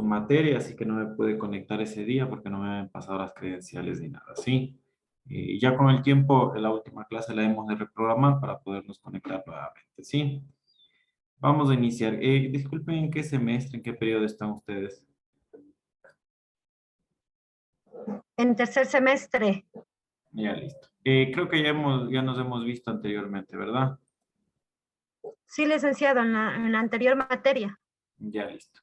materia, así que no me pude conectar ese día porque no me han pasado las credenciales ni nada, ¿sí? Ya con el tiempo, en la última clase la hemos de reprogramar para podernos conectar nuevamente, ¿sí? Vamos a iniciar. Disculpen, ¿en qué semestre, en qué periodo están ustedes? En tercer semestre. Ya listo. Creo que ya nos hemos visto anteriormente, ¿verdad? Sí, licenciado, en la anterior materia. Ya listo.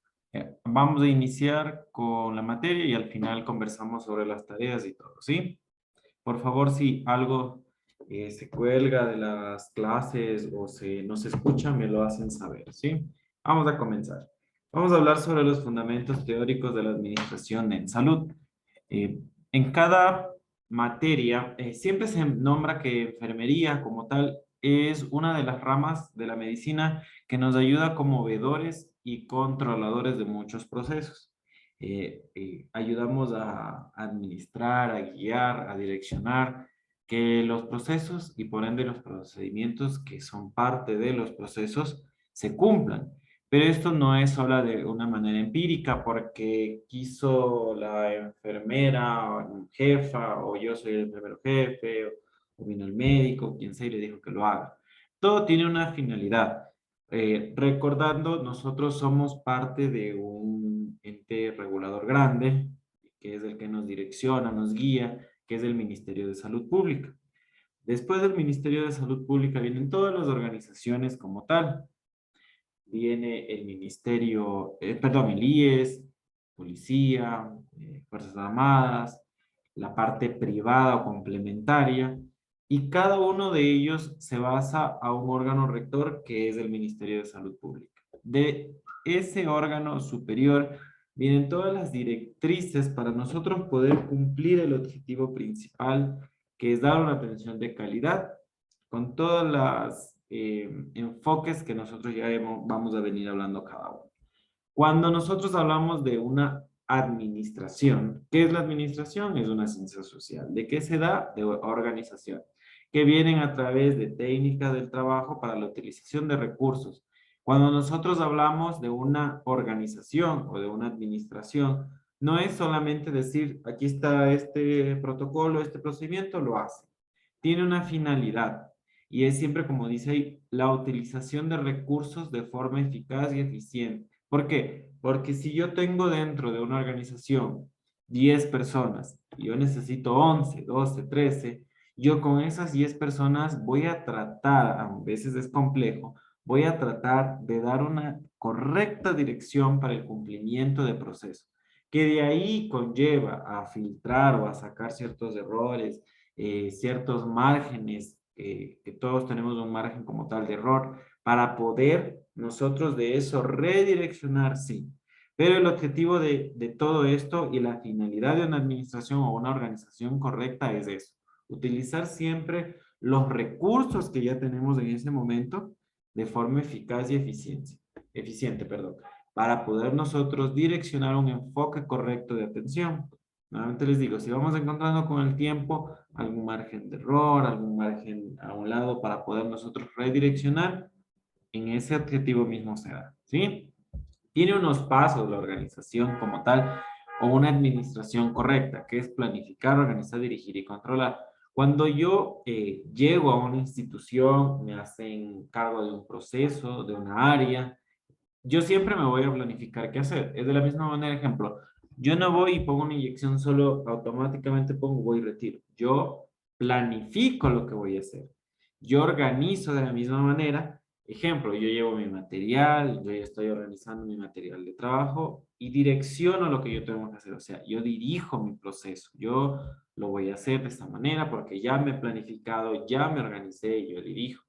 Vamos a iniciar con la materia y al final conversamos sobre las tareas y todo, ¿sí? Por favor, si algo se cuelga de las clases o no se escucha, me lo hacen saber, ¿sí? Vamos a comenzar. Vamos a hablar sobre los fundamentos teóricos de la administración en salud. En cada materia, siempre se nombra que enfermería como tal es una de las ramas de la medicina que nos ayuda como veedores y controladores de muchos procesos. Ayudamos a administrar, a guiar, a direccionar que los procesos y por ende los procedimientos que son parte de los procesos se cumplan. Pero esto no es solo de una manera empírica porque quiso la enfermera o jefa o yo soy el enfermero jefe o vino el médico, quien sea y le dijo que lo haga. Todo tiene una finalidad. Recordando, nosotros somos parte de un ente regulador grande, que es el que nos direcciona, nos guía, que es el Ministerio de Salud Pública. Después del Ministerio de Salud Pública vienen todas las organizaciones como tal. Viene el Ministerio, perdón, el IES, Policía, Fuerzas Armadas, la parte privada o complementaria, y cada uno de ellos se basa a un órgano rector que es el Ministerio de Salud Pública. De ese órgano superior vienen todas las directrices para nosotros poder cumplir el objetivo principal, que es dar una atención de calidad con todas las enfoques que nosotros vamos a venir hablando cada uno. Cuando nosotros hablamos de una administración, ¿qué es la administración? Es una ciencia social. ¿De qué se da? De organización, que vienen a través de técnicas del trabajo para la utilización de recursos. Cuando nosotros hablamos de una organización o de una administración, no es solamente decir, aquí está este protocolo, este procedimiento, lo hace. Tiene una finalidad y es siempre, como dice ahí, la utilización de recursos de forma eficaz y eficiente. ¿Por qué? Porque si yo tengo dentro de una organización 10 personas y yo necesito 11, 12, 13, yo con esas 10 personas voy a tratar, a veces es complejo, voy a tratar de dar una correcta dirección para el cumplimiento de proceso, que de ahí conlleva a filtrar o a sacar ciertos errores, ciertos márgenes, que todos tenemos un margen como tal de error, para poder nosotros de eso redireccionar, sí. Pero el objetivo de todo esto y la finalidad de una administración o una organización correcta es eso, utilizar siempre los recursos que ya tenemos en ese momento de forma eficaz y eficiente, perdón, para poder nosotros direccionar un enfoque correcto de atención. Nuevamente les digo, si vamos encontrando con el tiempo algún margen de error, algún margen a un lado para poder nosotros redireccionar, en ese objetivo mismo se da, ¿sí? Tiene unos pasos la organización como tal o una administración correcta, que es planificar, organizar, dirigir y controlar. Cuando yo llego a una institución, me hacen cargo de un proceso, de una área, yo siempre me voy a planificar qué hacer. Es de la misma manera, ejemplo, yo no voy y pongo una inyección solo, automáticamente pongo, voy y retiro. Yo planifico lo que voy a hacer. Yo organizo de la misma manera. Ejemplo, yo llevo mi material, yo ya estoy organizando mi material de trabajo y direcciono lo que yo tengo que hacer. O sea, yo dirijo mi proceso. Yo lo voy a hacer de esta manera porque ya me he planificado, ya me organicé, yo dirijo.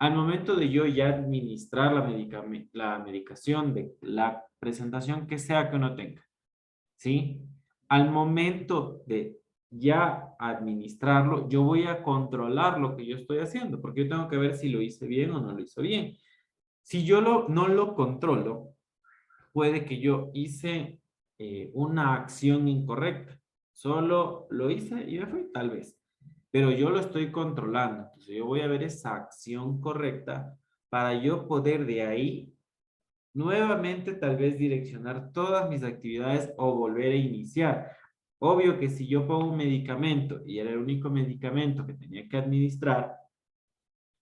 Al momento de yo ya administrar la medicación de la presentación que sea que uno tenga, ¿sí? Al momento de ya administrarlo, yo voy a controlar lo que yo estoy haciendo, porque yo tengo que ver si lo hice bien o no lo hice bien. Si yo no lo controlo, puede que yo hice una acción incorrecta. Solo lo hice y me fui, tal vez. Pero yo lo estoy controlando. Entonces yo voy a ver esa acción correcta para yo poder de ahí nuevamente tal vez direccionar todas mis actividades o volver a iniciar. Obvio que si yo pongo un medicamento y era el único medicamento que tenía que administrar,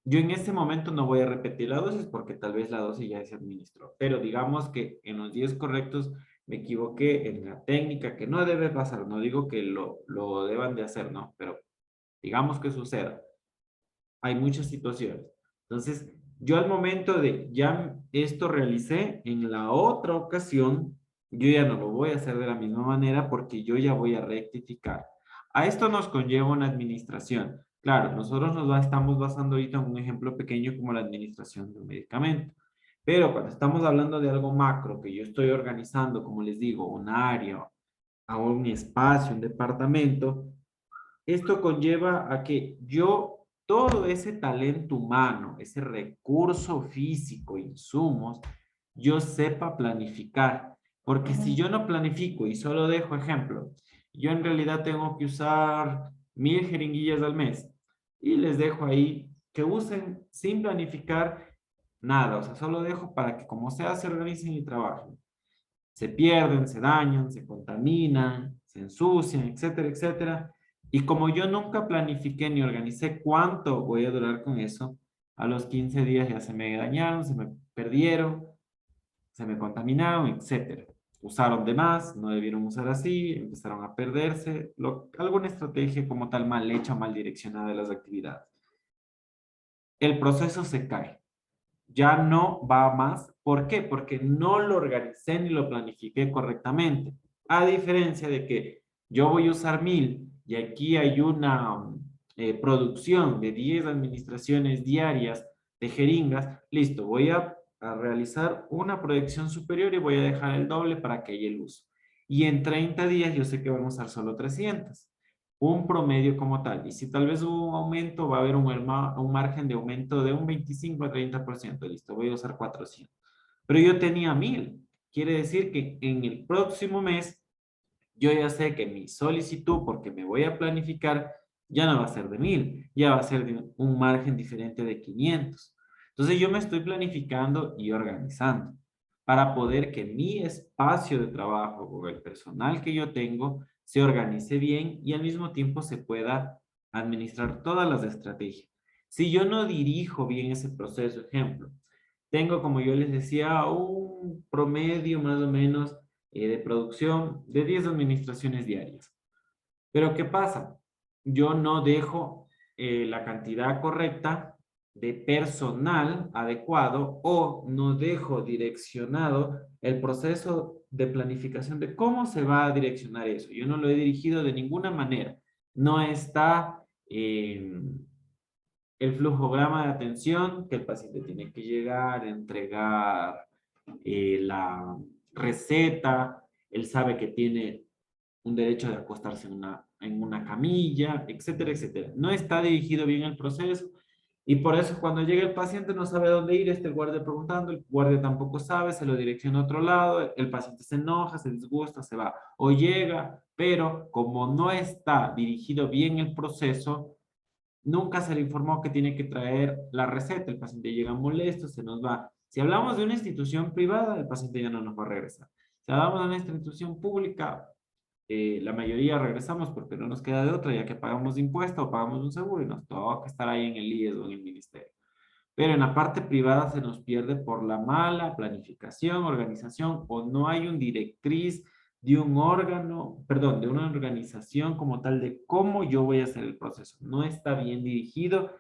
yo en ese momento no voy a repetir la dosis porque tal vez la dosis ya se administró. Pero digamos que en los días correctos me equivoqué en la técnica, que no debe pasar. No digo que lo deban de hacer, no, pero digamos que suceda. Hay muchas situaciones. Entonces, yo al momento de ya esto realicé, en la otra ocasión, yo ya no lo voy a hacer de la misma manera porque yo ya voy a rectificar. A esto nos conlleva una administración. Claro, nosotros estamos basando ahorita en un ejemplo pequeño como la administración de un medicamento. Pero cuando estamos hablando de algo macro, que yo estoy organizando, como les digo, un área, a un espacio, un departamento, esto conlleva a que yo todo ese talento humano, ese recurso físico, insumos, yo sepa planificar. Porque si yo no planifico y solo dejo ejemplo, yo en realidad tengo que usar 1000 jeringuillas al mes y les dejo ahí que usen sin planificar nada. O sea, solo dejo para que como sea se organicen y trabajen. Se pierden, se dañan, se contaminan, se ensucian, etcétera, etcétera. Y como yo nunca planifiqué ni organicé cuánto voy a durar con eso, a los 15 días ya se me dañaron, se me perdieron, se me contaminaron, etcétera. Usaron de más, no debieron usar así, empezaron a perderse, alguna estrategia como tal mal hecha, mal direccionada de las actividades. El proceso se cae, ya no va más. ¿Por qué? Porque no lo organicé ni lo planifiqué correctamente. A diferencia de que yo voy a usar 1000 y aquí hay una producción de 10 administraciones diarias de jeringas, listo, voy a realizar una proyección superior y voy a dejar el doble para que haya el uso. Y en 30 días yo sé que van a usar solo 300, un promedio como tal. Y si tal vez hubo un aumento, va a haber un margen de aumento de un 25 a 30%. Listo, voy a usar 400. Pero yo tenía 1000. Quiere decir que en el próximo mes yo ya sé que mi solicitud, porque me voy a planificar, ya no va a ser de 1000, ya va a ser de un margen diferente de 500. Entonces yo me estoy planificando y organizando para poder que mi espacio de trabajo o el personal que yo tengo se organice bien y al mismo tiempo se pueda administrar todas las estrategias. Si yo no dirijo bien ese proceso, ejemplo, tengo, como yo les decía, un promedio más o menos de producción de 10 administraciones diarias. Pero ¿qué pasa? Yo no dejo la cantidad correcta de personal adecuado o no dejo direccionado el proceso de planificación de cómo se va a direccionar eso. Yo no lo he dirigido de ninguna manera. No está el flujograma de atención que el paciente tiene que llegar, entregar la receta, él sabe que tiene un derecho de acostarse en una camilla, etcétera, etcétera. No está dirigido bien el proceso y por eso cuando llega el paciente no sabe a dónde ir, está el guardia preguntando, el guardia tampoco sabe, se lo direcciona a otro lado, el paciente se enoja, se disgusta, se va o llega, pero como no está dirigido bien el proceso, nunca se le informó que tiene que traer la receta. El paciente llega molesto, se nos va. Si hablamos de una institución privada, el paciente ya no nos va a regresar. Si hablamos de una institución pública, la mayoría regresamos porque no nos queda de otra, ya que pagamos impuestos o pagamos un seguro y nos toca estar ahí en el IES o en el ministerio. Pero en la parte privada se nos pierde por la mala planificación, organización o no hay un directriz de un órgano, perdón, de una organización como tal de cómo yo voy a hacer el proceso. No está bien dirigido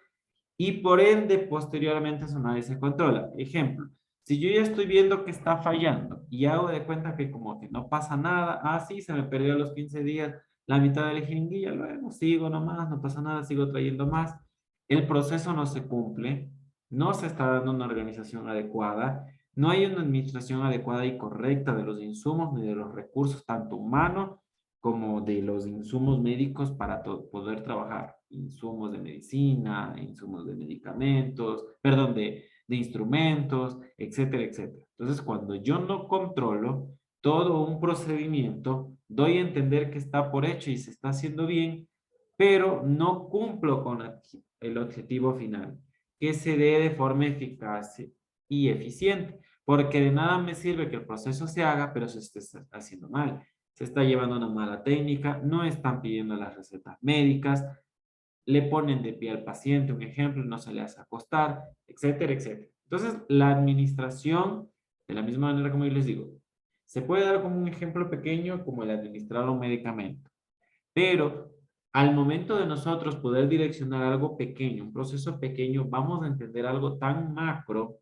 y por ende posteriormente eso nadie se controla. Ejemplo, si yo ya estoy viendo que está fallando y hago de cuenta que como que no pasa nada, ah, sí, se me perdió a los 15 días la mitad de la jeringuilla, luego sigo nomás, no pasa nada, sigo trayendo más. El proceso no se cumple, no se está dando una organización adecuada, no hay una administración adecuada y correcta de los insumos ni de los recursos, tanto humanos como de los insumos médicos para poder trabajar. Insumos de medicina, insumos de medicamentos, perdón, de instrumentos, etcétera, etcétera. Entonces, cuando yo no controlo todo un procedimiento, doy a entender que está por hecho y se está haciendo bien, pero no cumplo con el objetivo final, que se dé de forma eficaz y eficiente. Porque de nada me sirve que el proceso se haga, pero se esté haciendo mal. Se está llevando una mala técnica, no están pidiendo las recetas médicas, le ponen de pie al paciente, un ejemplo, no se le hace acostar, etcétera, etcétera. Entonces, la administración, de la misma manera como yo les digo, se puede dar como un ejemplo pequeño como el administrar un medicamento, pero al momento de nosotros poder direccionar algo pequeño, un proceso pequeño, vamos a entender algo tan macro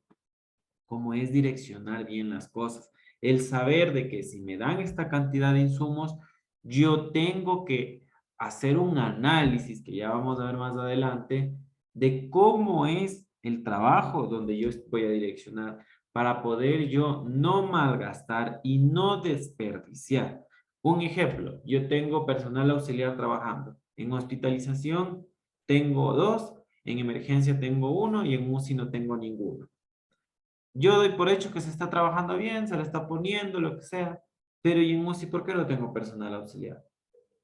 como es direccionar bien las cosas. El saber de que si me dan esta cantidad de insumos, yo tengo que hacer un análisis, que ya vamos a ver más adelante, de cómo es el trabajo donde yo voy a direccionar para poder yo no malgastar y no desperdiciar. Un ejemplo, yo tengo personal auxiliar trabajando. En hospitalización tengo 2, en emergencia tengo 1 y en UCI no tengo ninguno. Yo doy por hecho que se está trabajando bien, se le está poniendo, lo que sea, pero ¿y en UCI por qué no tengo personal auxiliar?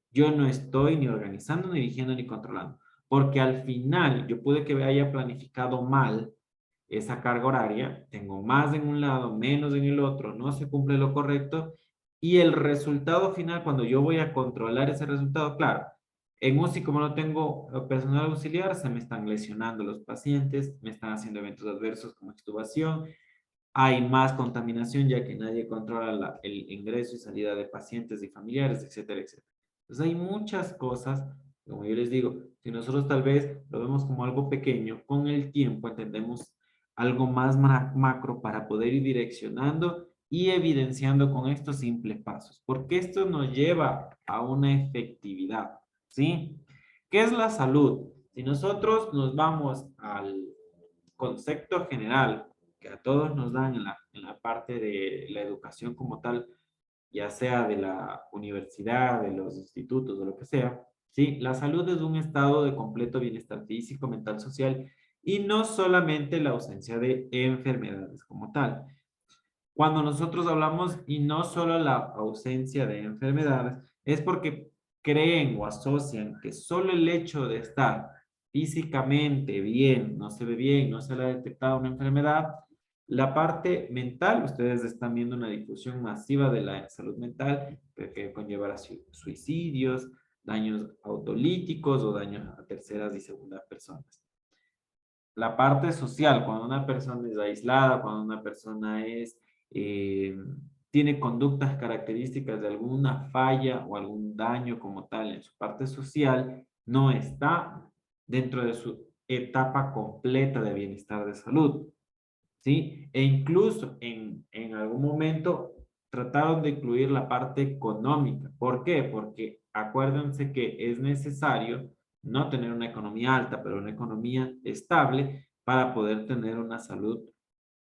Yo no estoy ni organizando, ni dirigiendo, ni controlando, porque al final yo pude que haya planificado mal esa carga horaria, tengo más en un lado, menos en el otro, no se cumple lo correcto, y el resultado final, cuando yo voy a controlar ese resultado, claro, en UCI como no tengo personal auxiliar, se me están lesionando los pacientes, me están haciendo eventos adversos como extubación, hay más contaminación ya que nadie controla el ingreso y salida de pacientes y familiares, etcétera, etcétera. Entonces hay muchas cosas, como yo les digo, si nosotros tal vez lo vemos como algo pequeño, con el tiempo entendemos algo más macro para poder ir direccionando y evidenciando con estos simples pasos, porque esto nos lleva a una efectividad, ¿sí? ¿Qué es la salud? Si nosotros nos vamos al concepto general que a todos nos dan en la parte de la educación como tal, ya sea de la universidad, de los institutos, o lo que sea, ¿sí? La salud es un estado de completo bienestar físico, mental, social, y no solamente la ausencia de enfermedades como tal. Cuando nosotros hablamos y no solo la ausencia de enfermedades, es porque creen o asocian que solo el hecho de estar físicamente bien, no se ve bien, no se le ha detectado una enfermedad, la parte mental, ustedes están viendo una difusión masiva de la salud mental que conllevará suicidios, daños autolíticos o daños a terceras y segundas personas. La parte social, cuando una persona es aislada, cuando una persona es, eh, tiene conductas características de alguna falla o algún daño como tal en su parte social, no está dentro de su etapa completa de bienestar de salud, ¿sí? E incluso en algún momento trataron de incluir la parte económica. ¿Por qué? Porque acuérdense que es necesario no tener una economía alta, pero una economía estable para poder tener una salud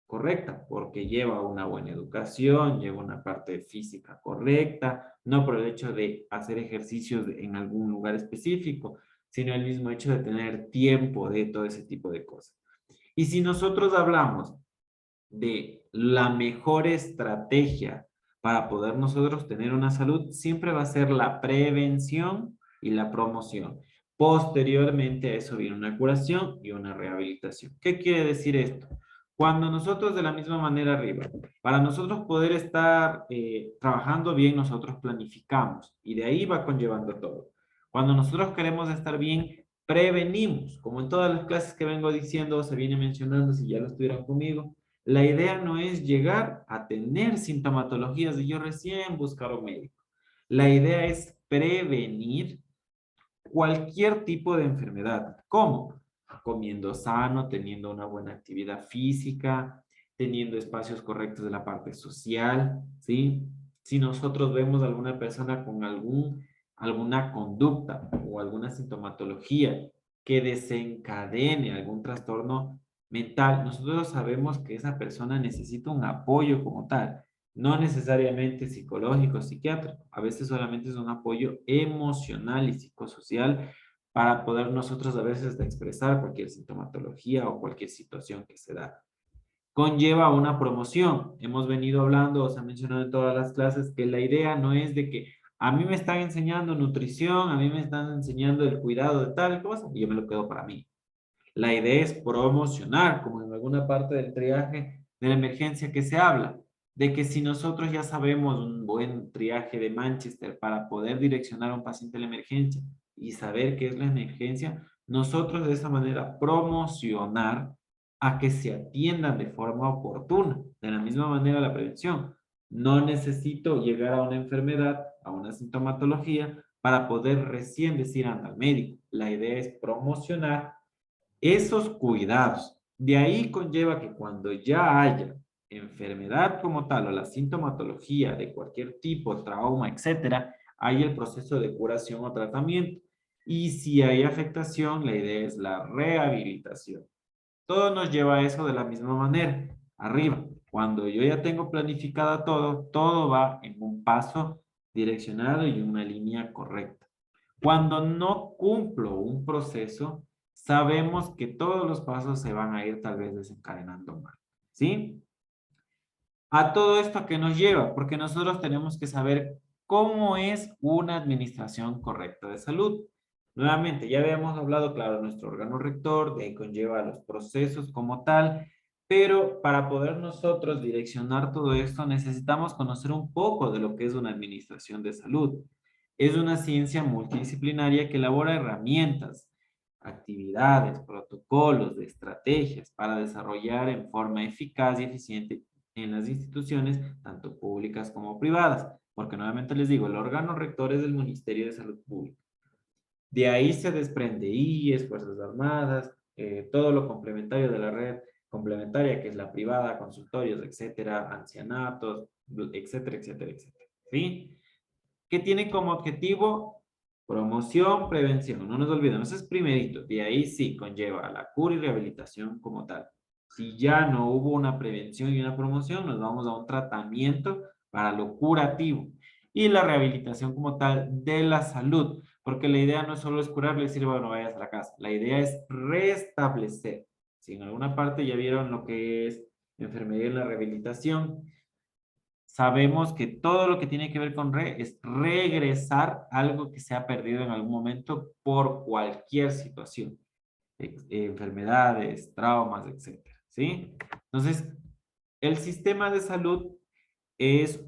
correcta, porque lleva una buena educación, lleva una parte física correcta, no por el hecho de hacer ejercicios en algún lugar específico, sino el mismo hecho de tener tiempo de todo ese tipo de cosas. Y si nosotros hablamos de la mejor estrategia para poder nosotros tener una salud, siempre va a ser la prevención y la promoción. Posteriormente a eso viene una curación y una rehabilitación. ¿Qué quiere decir esto? Cuando nosotros de la misma manera arriba, para nosotros poder estar trabajando bien, nosotros planificamos y de ahí va conllevando todo. Cuando nosotros queremos estar bien, prevenimos, como en todas las clases que vengo diciendo, se viene mencionando, si ya lo estuvieran conmigo, la idea no es llegar a tener sintomatologías de yo recién buscar un médico. La idea es prevenir cualquier tipo de enfermedad. ¿Cómo? Comiendo sano, teniendo una buena actividad física, teniendo espacios correctos de la parte social, ¿sí? Si nosotros vemos a alguna persona con alguna conducta o alguna sintomatología que desencadene algún trastorno mental, nosotros sabemos que esa persona necesita un apoyo como tal, no necesariamente psicológico, psiquiátrico, a veces solamente es un apoyo emocional y psicosocial para poder nosotros a veces expresar cualquier sintomatología o cualquier situación que se da. Conlleva una promoción. Hemos venido hablando, o se ha mencionado en todas las clases, que la idea no es de que a mí me están enseñando nutrición, a mí me están enseñando el cuidado de tal cosa, y yo me lo quedo para mí. La idea es promocionar, como en alguna parte del triaje, de la emergencia que se habla, de que si nosotros ya sabemos un buen triaje de Manchester para poder direccionar a un paciente a la emergencia y saber qué es la emergencia, nosotros de esa manera promocionar a que se atiendan de forma oportuna. De la misma manera la prevención. No necesito llegar a una enfermedad, a una sintomatología, para poder recién decir anda al médico. La idea es promocionar esos cuidados. De ahí conlleva que cuando ya haya enfermedad como tal o la sintomatología de cualquier tipo, trauma, etcétera, hay el proceso de curación o tratamiento. Y si hay afectación, la idea es la rehabilitación. Todo nos lleva a eso de la misma manera. Arriba, cuando yo ya tengo planificada todo, todo va en un paso direccionado y una línea correcta. Cuando no cumplo un proceso, sabemos que todos los pasos se van a ir tal vez desencadenando mal. ¿Sí? A todo esto, ¿a qué nos lleva? Porque nosotros tenemos que saber cómo es una administración correcta de salud. Nuevamente, ya habíamos hablado, claro, de nuestro órgano rector, de ahí conlleva los procesos como tal, pero para poder nosotros direccionar todo esto necesitamos conocer un poco de lo que es una administración de salud. Es una ciencia multidisciplinaria que elabora herramientas, actividades, protocolos, estrategias para desarrollar en forma eficaz y eficiente en las instituciones, tanto públicas como privadas, porque nuevamente les digo, el órgano rector es el Ministerio de Salud Pública. De ahí se desprende IES, Fuerzas Armadas, todo lo complementario de la red complementaria, que es la privada, consultorios, etcétera, ancianatos, etcétera, etcétera, etcétera. ¿Sí? Que tiene como objetivo promoción, prevención. No nos olvidemos, eso es primerito. De ahí sí conlleva la cura y rehabilitación como tal. Si ya no hubo una prevención y una promoción, nos vamos a un tratamiento para lo curativo. Y la rehabilitación como tal de la salud, porque la idea no es solo es curarle y decir, bueno, vayas a la casa. La idea es restablecer. Si en alguna parte ya vieron lo que es enfermería y la rehabilitación, sabemos que todo lo que tiene que ver con es regresar algo que se ha perdido en algún momento por cualquier situación, enfermedades, traumas, etcétera, ¿sí? Entonces, el sistema de salud es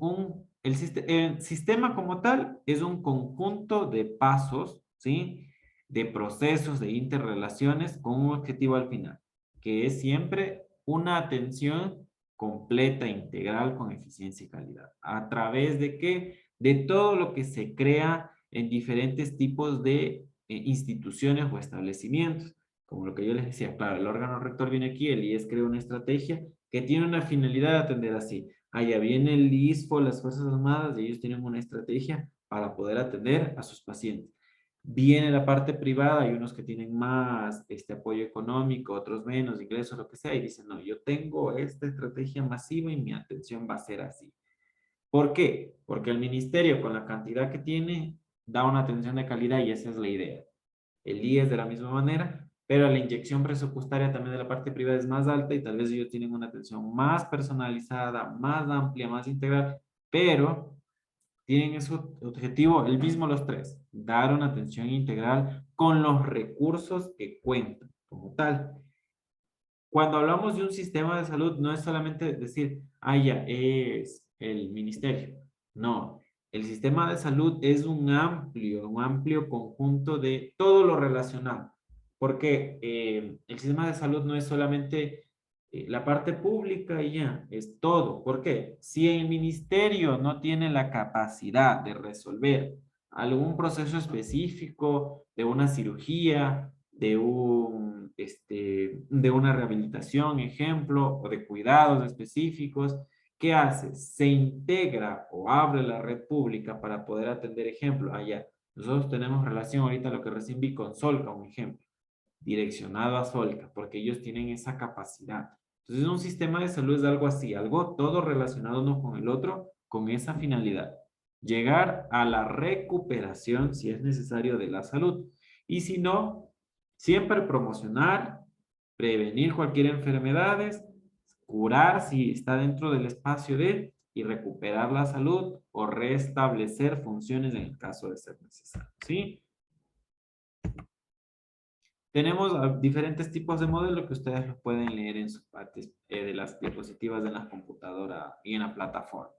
el sistema como tal es un conjunto de pasos, ¿sí? De procesos, de interrelaciones con un objetivo al final, que es siempre una atención completa, integral, con eficiencia y calidad. ¿A través de qué? De todo lo que se crea en diferentes tipos de instituciones o establecimientos. Como lo que yo les decía, claro, el órgano rector viene aquí, el IES crea una estrategia que tiene una finalidad de atender así. Allá viene el ISFO, las Fuerzas Armadas, y ellos tienen una estrategia para poder atender a sus pacientes. Viene la parte privada, hay unos que tienen más apoyo económico, otros menos, ingresos, lo que sea, y dicen, no, yo tengo esta estrategia masiva y mi atención va a ser así. ¿Por qué? Porque el ministerio, con la cantidad que tiene, da una atención de calidad y esa es la idea. El IES de la misma manera, pero la inyección presupuestaria también de la parte privada es más alta y tal vez ellos tienen una atención más personalizada, más amplia, más integral, pero tienen ese objetivo, el mismo los tres, dar una atención integral con los recursos que cuentan como tal. Cuando hablamos de un sistema de salud, no es solamente decir, ah, ya, es el ministerio. No, el sistema de salud es un amplio conjunto de todo lo relacionado. Porque el sistema de salud no es solamente la parte pública y ya, es todo. ¿Por qué? Si el ministerio no tiene la capacidad de resolver algún proceso específico de una cirugía, de una rehabilitación, ejemplo, o de cuidados específicos. ¿Qué hace? Se integra o abre la red pública para poder atender, ejemplo, allá. Nosotros tenemos relación ahorita a lo que recién vi con Solca, un ejemplo, direccionado a Solca, porque ellos tienen esa capacidad. Entonces, un sistema de salud es algo así, algo todo relacionado uno con el otro, con esa finalidad. Llegar a la recuperación, si es necesario, de la salud. Y si no, siempre promocionar, prevenir cualquier enfermedades, curar si está dentro del espacio de y recuperar la salud o restablecer funciones en el caso de ser necesario, ¿sí? Tenemos diferentes tipos de modelo que ustedes los pueden leer en sus partes de las diapositivas de la computadora y en la plataforma.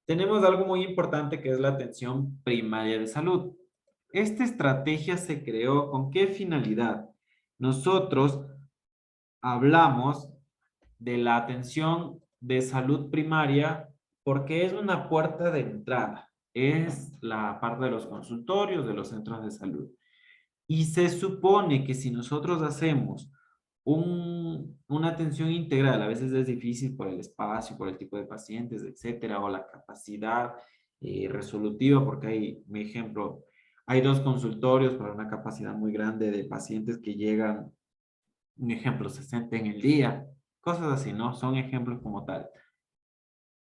Tenemos algo muy importante que es la atención primaria de salud. Esta estrategia se creó ¿con qué finalidad? Nosotros hablamos de la atención de salud primaria porque es una puerta de entrada. Es la parte de los consultorios, de los centros de salud. Y se supone que si nosotros hacemos una atención integral, a veces es difícil por el espacio, por el tipo de pacientes, etcétera, o la capacidad resolutiva, porque hay, mi ejemplo, hay 2 consultorios para una capacidad muy grande de pacientes que llegan, un ejemplo, 60 en el día, cosas así, ¿no? Son ejemplos como tal.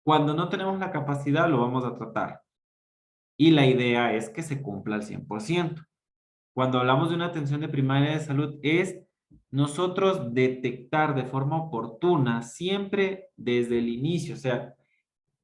Cuando no tenemos la capacidad, lo vamos a tratar. Y la idea es que se cumpla al 100%. Cuando hablamos de una atención de primaria de salud, es nosotros detectar de forma oportuna, siempre desde el inicio. O sea,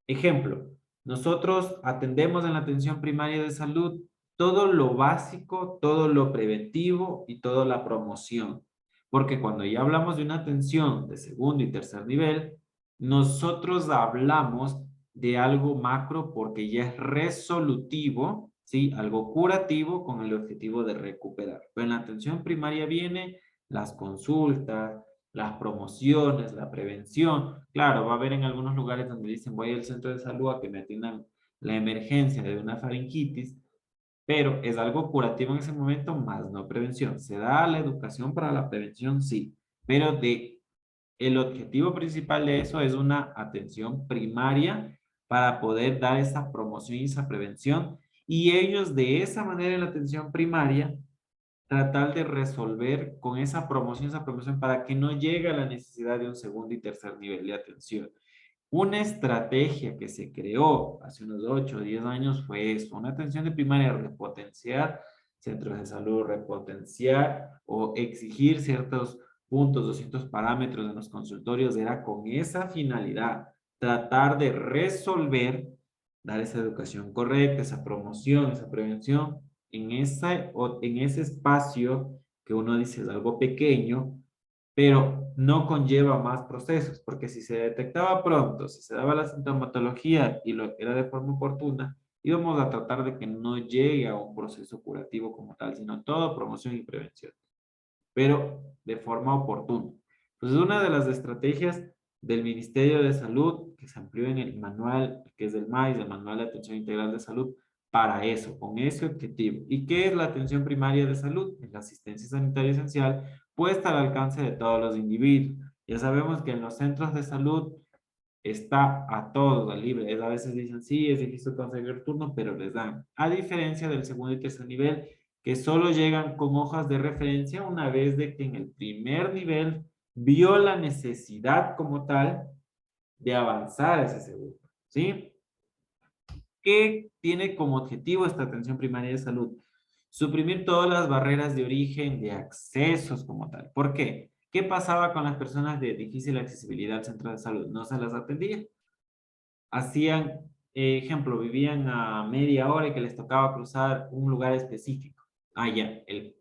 ejemplo, nosotros atendemos en la atención primaria de salud todo lo básico, todo lo preventivo y toda la promoción. Porque cuando ya hablamos de una atención de segundo y tercer nivel, nosotros hablamos de algo macro porque ya es resolutivo, ¿sí? Algo curativo con el objetivo de recuperar. Pero en la atención primaria viene las consultas, las promociones, la prevención. Claro, va a haber en algunos lugares donde dicen voy al centro de salud a que me atiendan la emergencia de una faringitis, pero es algo curativo en ese momento, más no prevención. Se da la educación para la prevención, sí, pero el objetivo principal de eso es una atención primaria para poder dar esa promoción y esa prevención. Y ellos de esa manera en la atención primaria tratar de resolver con esa promoción para que no llegue a la necesidad de un segundo y tercer nivel de atención. Una estrategia que se creó hace unos 8 o 10 años fue eso, una atención de primaria, repotenciar centros de salud, repotenciar o exigir ciertos puntos o ciertos parámetros en los consultorios, era con esa finalidad, tratar de resolver, dar esa educación correcta, esa promoción, esa prevención, en ese espacio que uno dice es algo pequeño, pero no conlleva más procesos, porque si se detectaba pronto, si se daba la sintomatología y lo era de forma oportuna, íbamos a tratar de que no llegue a un proceso curativo como tal, sino todo promoción y prevención, pero de forma oportuna. Entonces, una de las estrategias del Ministerio de Salud, que se amplió en el manual, que es del MAIS, el Manual de Atención Integral de Salud, para eso, con ese objetivo. ¿Y qué es la atención primaria de salud? Es la asistencia sanitaria esencial puesta al alcance de todos los individuos. Ya sabemos que en los centros de salud está a todos, a libre. A veces dicen, sí, es difícil conseguir turno, pero les dan. A diferencia del segundo y tercer nivel, que solo llegan con hojas de referencia una vez de que en el primer nivel vio la necesidad como tal de avanzar a ese segundo, ¿sí? ¿Qué tiene como objetivo esta atención primaria de salud? Suprimir todas las barreras de origen, de accesos como tal. ¿Por qué? ¿Qué pasaba con las personas de difícil accesibilidad al centro de salud? No se las atendía. Hacían, ejemplo, vivían a media hora y que les tocaba cruzar un lugar específico. Ah, ya, el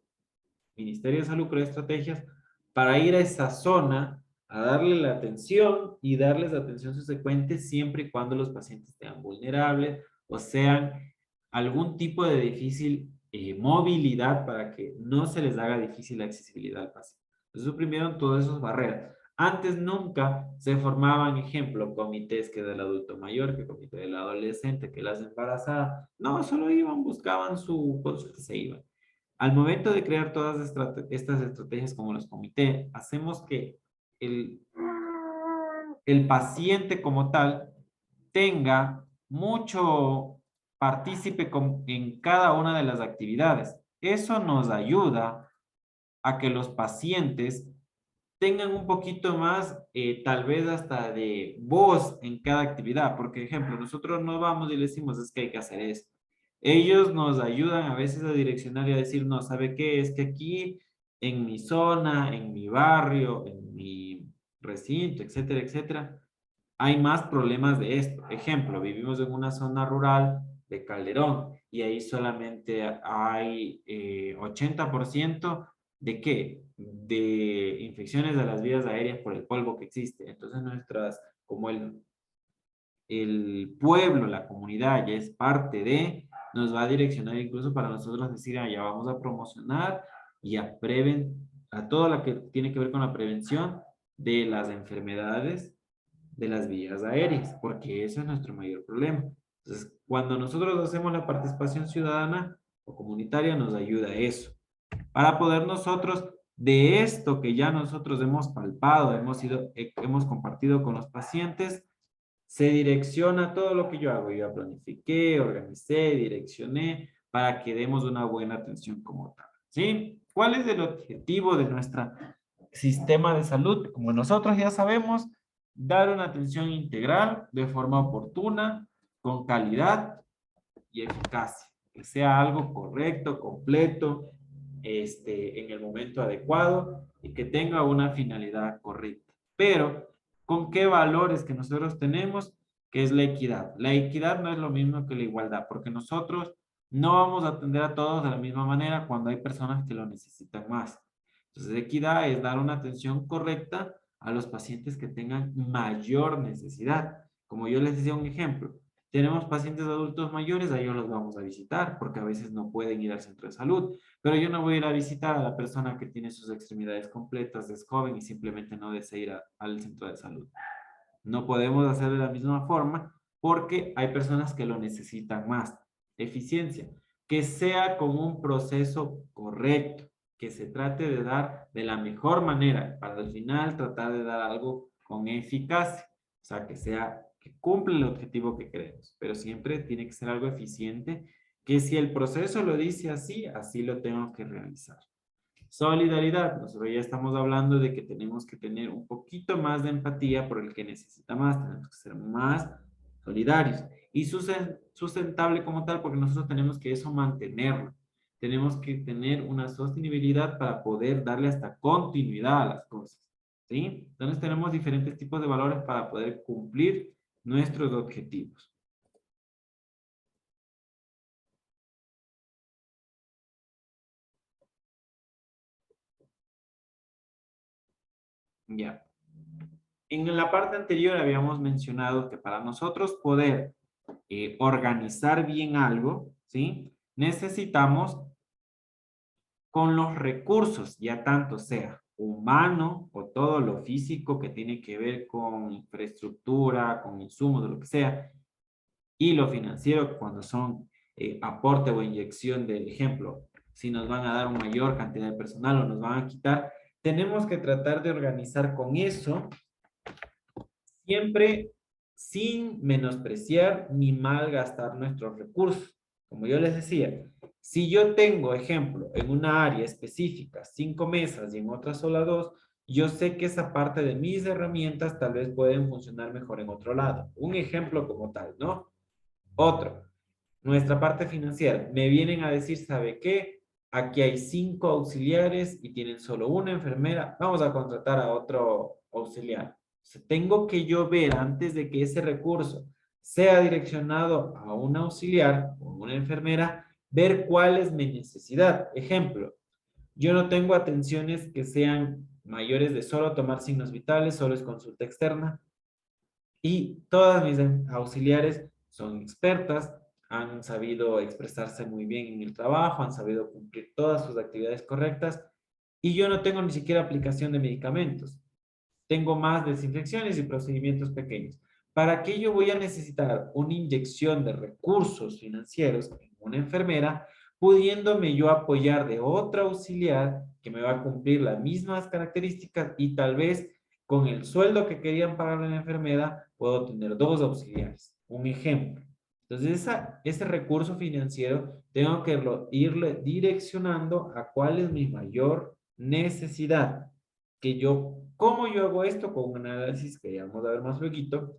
Ministerio de Salud creó estrategias para ir a esa zona a darle la atención y darles la atención subsecuente siempre y cuando los pacientes sean vulnerables o sean algún tipo de difícil movilidad para que no se les haga difícil la accesibilidad al paciente. Entonces suprimieron todas esas barreras. Antes nunca se formaban, ejemplo, comités que del adulto mayor, que comité del adolescente, que las embarazadas. No, solo iban, buscaban su consulta y se iban. Al momento de crear todas estas estrategias como los comités, hacemos que el, el paciente como tal tenga mucho partícipe en cada una de las actividades. Eso nos ayuda a que los pacientes tengan un poquito más, tal vez hasta de voz en cada actividad, porque, ejemplo, nosotros no vamos y le decimos es que hay que hacer esto. Ellos nos ayudan a veces a direccionar y a decir, no, ¿sabe qué? Es que aquí, en mi zona, en mi barrio, en mi recinto, etcétera, etcétera, hay más problemas de esto. Ejemplo, vivimos en una zona rural de Calderón y ahí solamente hay 80% ¿de qué? De infecciones de las vías aéreas por el polvo que existe. Entonces como el pueblo, la comunidad ya es parte de, nos va a direccionar incluso para nosotros decir, ya vamos a promocionar y a todo lo que tiene que ver con la prevención de las enfermedades de las vías aéreas, porque ese es nuestro mayor problema. Entonces, cuando nosotros hacemos la participación ciudadana o comunitaria, nos ayuda a eso, para poder nosotros, de esto que ya nosotros hemos palpado, hemos compartido con los pacientes, se direcciona todo lo que yo hago. Yo ya planifiqué, organicé, direccioné para que demos una buena atención como tal. ¿Sí? ¿Cuál es el objetivo de nuestro sistema de salud? Como nosotros ya sabemos, dar una atención integral de forma oportuna, con calidad y eficacia. Que sea algo correcto, completo, en el momento adecuado y que tenga una finalidad correcta. Pero, ¿con qué valores que nosotros tenemos? Que es la equidad. La equidad no es lo mismo que la igualdad, porque nosotros no vamos a atender a todos de la misma manera cuando hay personas que lo necesitan más. Entonces, equidad es dar una atención correcta a los pacientes que tengan mayor necesidad. Como yo les decía un ejemplo, tenemos pacientes adultos mayores, a ellos los vamos a visitar porque a veces no pueden ir al centro de salud, pero yo no voy a ir a visitar a la persona que tiene sus extremidades completas, es joven y simplemente no desea ir al centro de salud. No podemos hacer de la misma forma porque hay personas que lo necesitan más. Eficiencia, que sea con un proceso correcto, que se trate de dar de la mejor manera para al final tratar de dar algo con eficacia, o sea, que cumple el objetivo que queremos, pero siempre tiene que ser algo eficiente, que si el proceso lo dice así, así lo tengo que realizar. Solidaridad. Nosotros ya estamos hablando de que tenemos que tener un poquito más de empatía por el que necesita más. Tenemos que ser más solidarios. Y sustentable como tal, porque nosotros tenemos que eso mantenerlo. Tenemos que tener una sostenibilidad para poder darle hasta continuidad a las cosas. ¿Sí? Entonces tenemos diferentes tipos de valores para poder cumplir nuestros objetivos. Ya. En la parte anterior habíamos mencionado que para nosotros poder organizar bien algo, ¿sí? Necesitamos con los recursos, ya tanto sea humano o todo lo físico que tiene que ver con infraestructura, con insumos, de lo que sea, y lo financiero cuando son aporte o inyección del ejemplo, si nos van a dar una mayor cantidad de personal o nos van a quitar, tenemos que tratar de organizar con eso siempre sin menospreciar ni malgastar nuestros recursos. Como yo les decía, si yo tengo, ejemplo, en una área específica 5 mesas y en otra solo 2, yo sé que esa parte de mis herramientas tal vez pueden funcionar mejor en otro lado. Un ejemplo como tal, ¿no? Otro, nuestra parte financiera. Me vienen a decir, ¿sabe qué? Aquí hay 5 auxiliares y tienen solo una enfermera. Vamos a contratar a otro auxiliar. Tengo que yo ver antes de que ese recurso sea direccionado a un auxiliar o una enfermera, ver cuál es mi necesidad. Ejemplo, yo no tengo atenciones que sean mayores de solo tomar signos vitales, solo es consulta externa. Y todas mis auxiliares son expertas, han sabido expresarse muy bien en el trabajo, han sabido cumplir todas sus actividades correctas y yo no tengo ni siquiera aplicación de medicamentos. Tengo más desinfecciones y procedimientos pequeños. ¿Para qué yo voy a necesitar una inyección de recursos financieros en una enfermera, pudiéndome yo apoyar de otra auxiliar que me va a cumplir las mismas características y tal vez con el sueldo que querían pagar a la enfermera, puedo tener 2 auxiliares? Un ejemplo. Entonces, ese recurso financiero tengo que irle direccionando a cuál es mi mayor necesidad. ¿Cómo yo hago esto? Con un análisis que ya vamos a ver más luego,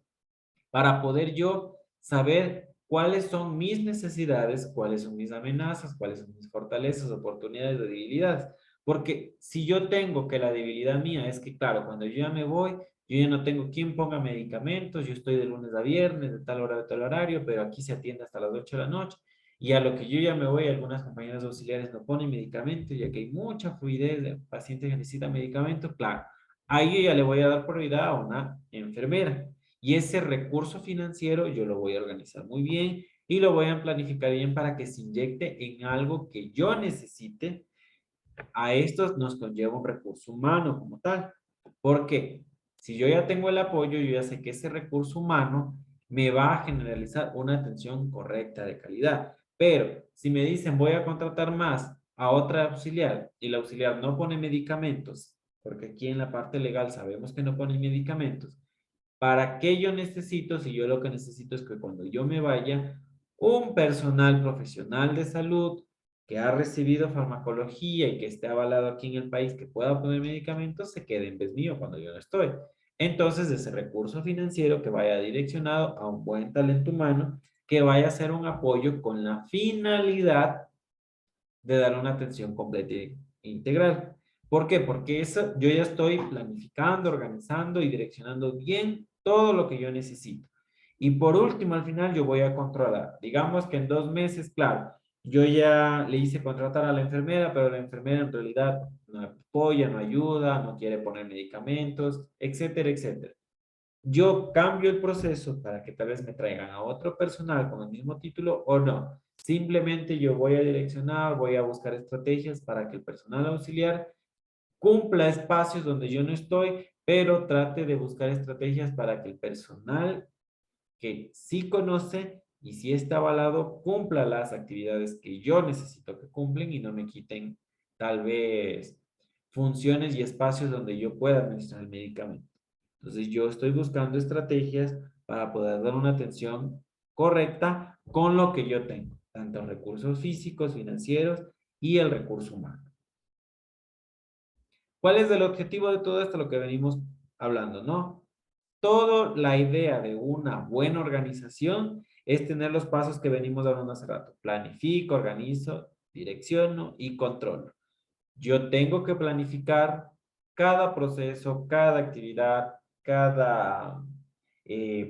para poder yo saber cuáles son mis necesidades, cuáles son mis amenazas, cuáles son mis fortalezas, oportunidades o debilidades. Porque si yo tengo que la debilidad mía es que, claro, cuando yo ya me voy, yo ya no tengo quien ponga medicamentos, yo estoy de lunes a viernes, de tal hora de tal horario, pero aquí se atiende hasta las 8 de la noche. Y a lo que yo ya me voy, algunas compañeras auxiliares no ponen medicamento, ya que hay mucha fluidez de pacientes que necesitan medicamento, claro, ahí yo ya le voy a dar prioridad a una enfermera. Y ese recurso financiero yo lo voy a organizar muy bien y lo voy a planificar bien para que se inyecte en algo que yo necesite. A estos nos conlleva un recurso humano como tal. Porque si yo ya tengo el apoyo, yo ya sé que ese recurso humano me va a generalizar una atención correcta de calidad. Pero si me dicen voy a contratar más a otra auxiliar y la auxiliar no pone medicamentos, porque aquí en la parte legal sabemos que no pone medicamentos, ¿para qué yo necesito si yo lo que necesito es que cuando yo me vaya, un personal profesional de salud que ha recibido farmacología y que esté avalado aquí en el país que pueda poner medicamentos se quede en vez mío cuando yo no estoy? Entonces, ese recurso financiero que vaya direccionado a un buen talento humano, que vaya a ser un apoyo con la finalidad de dar una atención completa e integral. ¿Por qué? Porque eso, yo ya estoy planificando, organizando y direccionando bien todo lo que yo necesito. Y por último, al final yo voy a controlar. Digamos que en 2 meses, claro, yo ya le hice contratar a la enfermera, pero la enfermera en realidad no apoya, no ayuda, no quiere poner medicamentos, etcétera, etcétera. Yo cambio el proceso para que tal vez me traigan a otro personal con el mismo título o no. Simplemente yo voy a direccionar, voy a buscar estrategias para que el personal auxiliar cumpla espacios donde yo no estoy, pero trate de buscar estrategias para que el personal que sí conoce y sí está avalado cumpla las actividades que yo necesito que cumplen y no me quiten tal vez funciones y espacios donde yo pueda administrar el medicamento. Entonces yo estoy buscando estrategias para poder dar una atención correcta con lo que yo tengo, tanto recursos físicos, financieros y el recurso humano. ¿Cuál es el objetivo de todo esto? Lo que venimos hablando, ¿no? Toda la idea de una buena organización es tener los pasos que venimos hablando hace rato. Planifico, organizo, direcciono y controlo. Yo tengo que planificar cada proceso, cada actividad, cada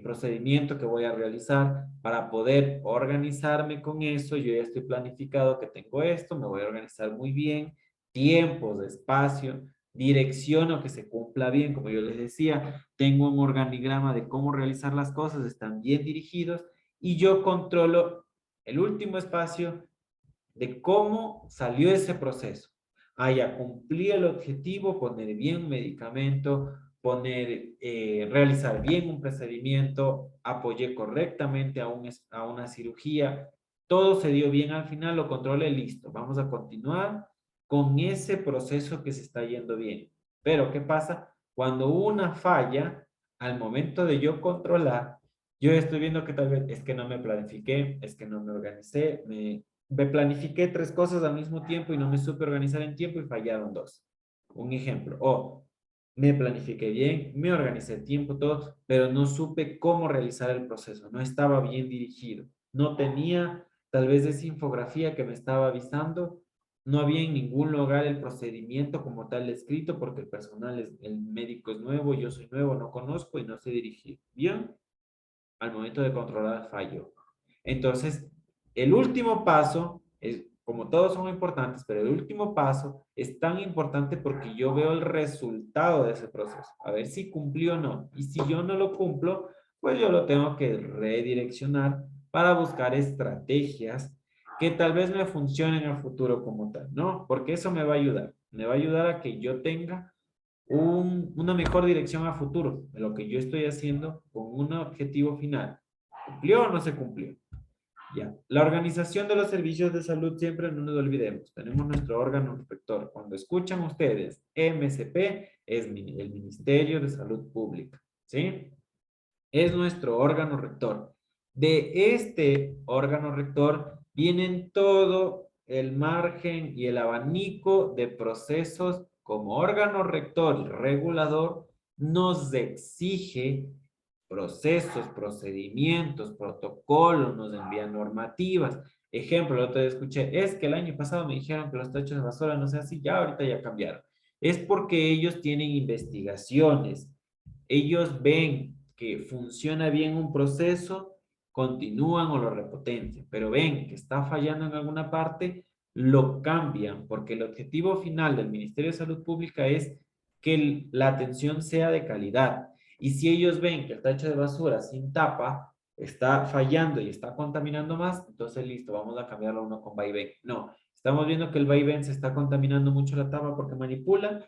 procedimiento que voy a realizar para poder organizarme con eso. Yo ya estoy planificado que tengo esto, me voy a organizar muy bien, tiempos, espacio, direcciono que se cumpla bien, como yo les decía, tengo un organigrama de cómo realizar las cosas, están bien dirigidos y yo controlo el último espacio de cómo salió ese proceso. Ah, ya cumplí el objetivo, poner bien un medicamento, realizar bien un procedimiento, apoyé correctamente a una cirugía, todo se dio bien al final, lo controlé, listo. Vamos a continuar con ese proceso que se está yendo bien. Pero, ¿qué pasa? Cuando una falla, al momento de yo controlar, yo estoy viendo que tal vez es que no me planifiqué, es que no me organicé, me planifiqué 3 cosas al mismo tiempo y no me supe organizar en tiempo y fallaron 2. Un ejemplo. O me planifiqué bien, me organicé el tiempo, todo, pero no supe cómo realizar el proceso. No estaba bien dirigido. No tenía tal vez esa infografía que me estaba avisando. No había en ningún lugar el procedimiento como tal escrito porque el personal, el médico es nuevo, yo soy nuevo, no conozco y no sé dirigir. Bien, al momento de controlar fallo. Entonces, el último paso, es, como todos son importantes, pero el último paso es tan importante porque yo veo el resultado de ese proceso, a ver si cumplió o no. Y si yo no lo cumplo, pues yo lo tengo que redireccionar para buscar estrategias que tal vez me funcionen a futuro como tal, ¿no? Porque eso me va a ayudar. Me va a ayudar a que yo tenga una mejor dirección a futuro de lo que yo estoy haciendo con un objetivo final. ¿Cumplió o no se cumplió? Ya. La organización de los servicios de salud siempre no nos olvidemos. Tenemos nuestro órgano rector. Cuando escuchan ustedes MSP, es el Ministerio de Salud Pública. ¿Sí? Es nuestro órgano rector. De este órgano rector vienen todo el margen y el abanico de procesos como órgano rector y regulador nos exige procesos, procedimientos, protocolos, nos envían normativas. Ejemplo, el otro día escuché, es que el año pasado me dijeron que los techos de basura no sean así, ya ahorita ya cambiaron. Es porque ellos tienen investigaciones, ellos ven que funciona bien un proceso, continúan o lo repotencian, pero ven que está fallando en alguna parte, lo cambian, porque el objetivo final del Ministerio de Salud Pública es que la atención sea de calidad. Y si ellos ven que el tacho de basura sin tapa está fallando y está contaminando más, entonces listo, vamos a cambiarlo a uno con vaivén. No, estamos viendo que el vaivén se está contaminando mucho la tapa porque manipula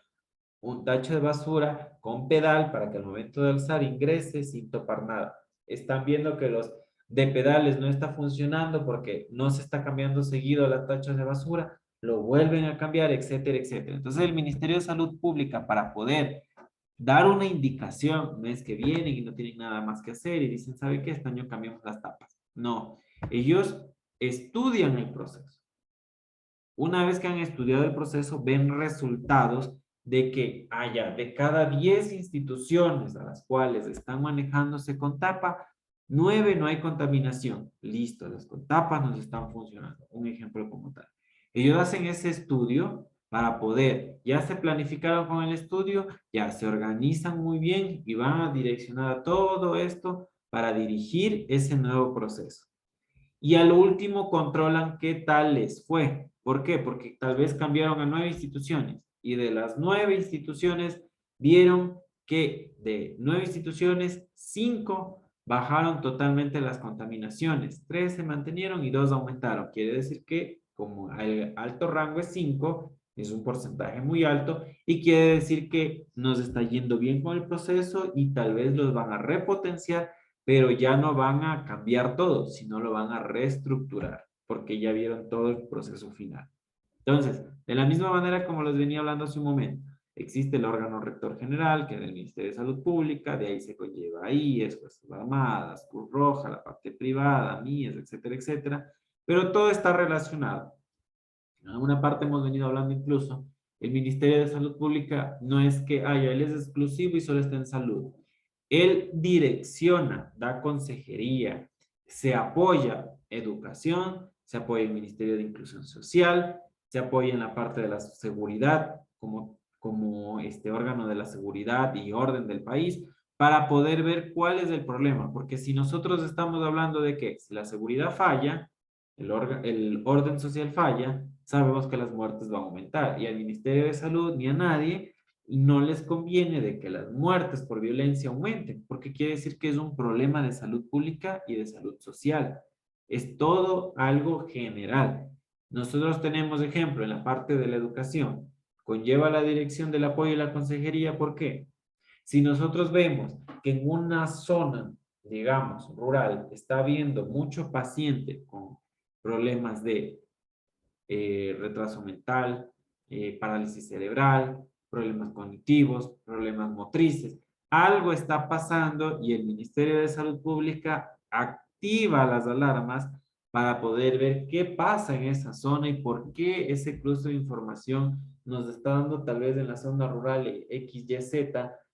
un tacho de basura con pedal para que al momento de alzar ingrese sin topar nada. Están viendo que los de pedales no está funcionando porque no se está cambiando seguido las tachas de basura, lo vuelven a cambiar, etcétera, etcétera. Entonces el Ministerio de Salud Pública, para poder dar una indicación, no es que vienen y no tienen nada más que hacer y dicen, ¿sabe qué? Este año cambiamos las tapas. No, ellos estudian el proceso. Una vez que han estudiado el proceso, ven resultados de que haya de cada 10 instituciones a las cuales están manejándose con tapa, 9 no hay contaminación. Listo, las con tapas nos están funcionando. Un ejemplo como tal. Ellos hacen ese estudio para poder, ya se planificaron con el estudio, ya se organizan muy bien y van a direccionar a todo esto para dirigir ese nuevo proceso. Y al último controlan qué tal les fue. ¿Por qué? Porque tal vez cambiaron a 9 instituciones y de las 9 instituciones vieron que de 9 instituciones, 5 bajaron totalmente las contaminaciones, 3 se mantenieron y 2 aumentaron. Quiere decir que como el alto rango es 5, es un porcentaje muy alto y quiere decir que nos está yendo bien con el proceso y tal vez los van a repotenciar, pero ya no van a cambiar todo, sino lo van a reestructurar, porque ya vieron todo el proceso final. Entonces, de la misma manera como les venía hablando hace un momento, existe el órgano rector general, que es el Ministerio de Salud Pública, de ahí se conlleva IES, Fuerzas Armadas, Cruz Roja, la parte privada, MIES, etcétera, etcétera, pero todo está relacionado. En una parte hemos venido hablando incluso, el Ministerio de Salud Pública no es que haya, él es exclusivo y solo está en salud. Él direcciona, da consejería, se apoya educación, se apoya el Ministerio de Inclusión Social, se apoya en la parte de la seguridad como este órgano de la seguridad y orden del país para poder ver cuál es el problema. Porque si nosotros estamos hablando de que si la seguridad falla, el orden social falla, sabemos que las muertes van a aumentar y al Ministerio de Salud ni a nadie no les conviene de que las muertes por violencia aumenten, porque quiere decir que es un problema de salud pública y de salud social. Es todo algo general. Nosotros tenemos ejemplo en la parte de la educación. Conlleva la dirección del apoyo y la consejería. ¿Por qué? Si nosotros vemos que en una zona, digamos, rural, está habiendo mucho paciente con problemas de retraso mental, parálisis cerebral, problemas cognitivos, problemas motrices. Algo está pasando y el Ministerio de Salud Pública activa las alarmas para poder ver qué pasa en esa zona y por qué ese cruce de información nos está dando tal vez en la zona rural XYZ,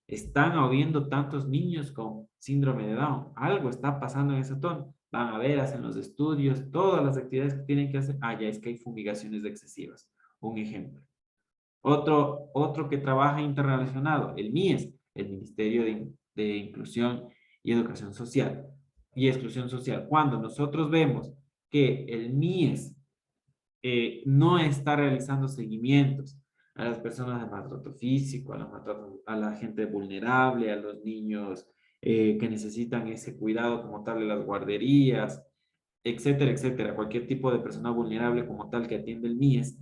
están habiendo tantos niños con síndrome de Down. Algo está pasando en esa zona. Van a ver, hacen los estudios, todas las actividades que tienen que hacer. Ah, ya es que hay fumigaciones excesivas. Un ejemplo. Otro que trabaja interrelacionado, el MIES, el Ministerio de Inclusión y Educación Social y Exclusión Social. Cuando nosotros vemos que el MIES no está realizando seguimientos a las personas de maltrato físico, a la gente vulnerable, a los niños que necesitan ese cuidado como tal de las guarderías, etcétera, etcétera, cualquier tipo de persona vulnerable como tal que atiende el MIES,